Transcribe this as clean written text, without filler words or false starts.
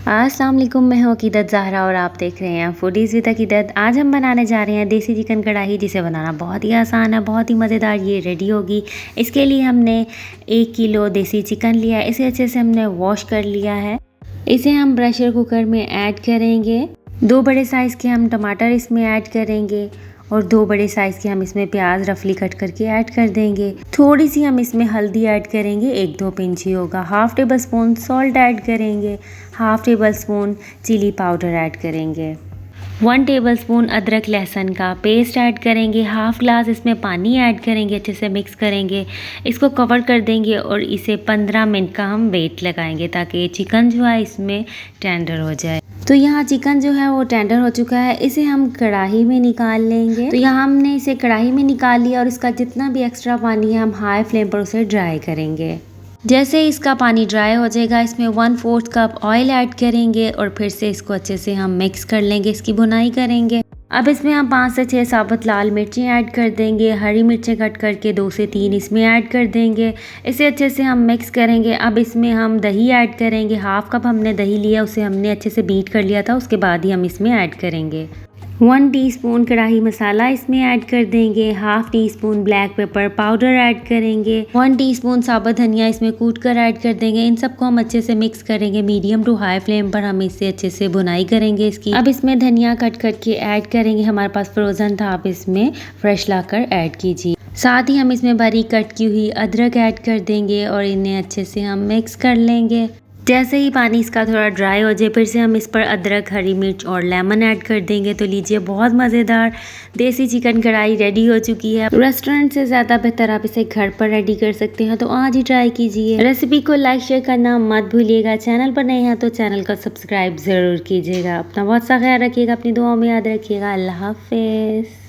अस्सलाम वालेकुम, मैं हूँ अकीदत ज़हरा और आप देख रहे हैं फूडीज़ विद अकीदत। आज हम बनाने जा रहे हैं देसी चिकन कढ़ाई, जिसे बनाना बहुत ही आसान है, बहुत ही मज़ेदार ये रेडी होगी। इसके लिए हमने 1 किलो देसी चिकन लिया है। इसे अच्छे से हमने वॉश कर लिया है। इसे हम प्रेशर कुकर में ऐड करेंगे। 2 बड़े साइज़ के हम टमाटर इसमें ऐड करेंगे और 2 बड़े साइज़ के हम इसमें प्याज रफली कट करके ऐड कर देंगे। थोड़ी सी हम इसमें हल्दी ऐड करेंगे, 1-2 पिंच ही होगा। Half tablespoon salt add करेंगे, half tablespoon chili powder add करेंगे, 1 टेबल स्पून अदरक लहसुन का पेस्ट ऐड करेंगे, हाफ़ ग्लास इसमें पानी ऐड करेंगे, अच्छे से मिक्स करेंगे। इसको कवर कर देंगे और इसे 15 मिनट का हम वेट लगाएंगे ताकि चिकन जो है इसमें टेंडर हो जाए। तो यहाँ चिकन जो है वो टेंडर हो चुका है। इसे हम कढ़ाई में निकाल लेंगे। तो यहाँ हमने इसे कढ़ाई में निकाल लिया और इसका जितना भी एक्स्ट्रा पानी है हम हाई फ्लेम पर उसे ड्राई करेंगे। जैसे इसका पानी ड्राई हो जाएगा, इसमें 1/4 कप ऑयल ऐड करेंगे और फिर से इसको अच्छे से हम मिक्स कर लेंगे, इसकी भुनाई करेंगे। अब इसमें हम 5 से 6 साबुत लाल मिर्चें ऐड कर देंगे, हरी मिर्चें कट करके 2 से 3 इसमें ऐड कर देंगे। इसे अच्छे से हम मिक्स करेंगे। अब इसमें हम दही ऐड करेंगे, हाफ़ कप हमने दही लिया, उसे हमने अच्छे से बीट कर लिया था, उसके बाद ही हम इसमें ऐड करेंगे। 1 टीस्पून कढ़ाई मसाला इसमें ऐड कर देंगे, half tea spoon black pepper powder add करेंगे, 1 टीस्पून साबुत धनिया इसमें कूट कर ऐड कर देंगे। इन सबको हम अच्छे से मिक्स करेंगे। मीडियम टू हाई फ्लेम पर हम इसे अच्छे से भुनाई करेंगे इसकी। अब इसमें धनिया कट करके ऐड करेंगे, हमारे पास फ्रोज़न था, आप इसमें फ्रेश लाकर ऐड कीजिए। साथ ही हम इसमें बारीक कट की हुई अदरक ऐड कर देंगे और इन्हें अच्छे से हम मिक्स कर लेंगे। जैसे ही पानी इसका थोड़ा ड्राई हो जाए, फिर से हम इस पर अदरक, हरी मिर्च और लेमन ऐड कर देंगे। तो लीजिए, बहुत मज़ेदार देसी चिकन कढ़ाई रेडी हो चुकी है। रेस्टोरेंट से ज़्यादा बेहतर आप इसे घर पर रेडी कर सकते हैं, तो आज ही ट्राई कीजिए। रेसिपी को लाइक शेयर करना मत भूलिएगा। चैनल पर नए हैं तो चैनल को सब्सक्राइब ज़रूर कीजिएगा। अपना बहुत सा ख्याल रखिएगा, अपनी दुआओं में याद रखिएगा। अल्लाह हाफ़िज़।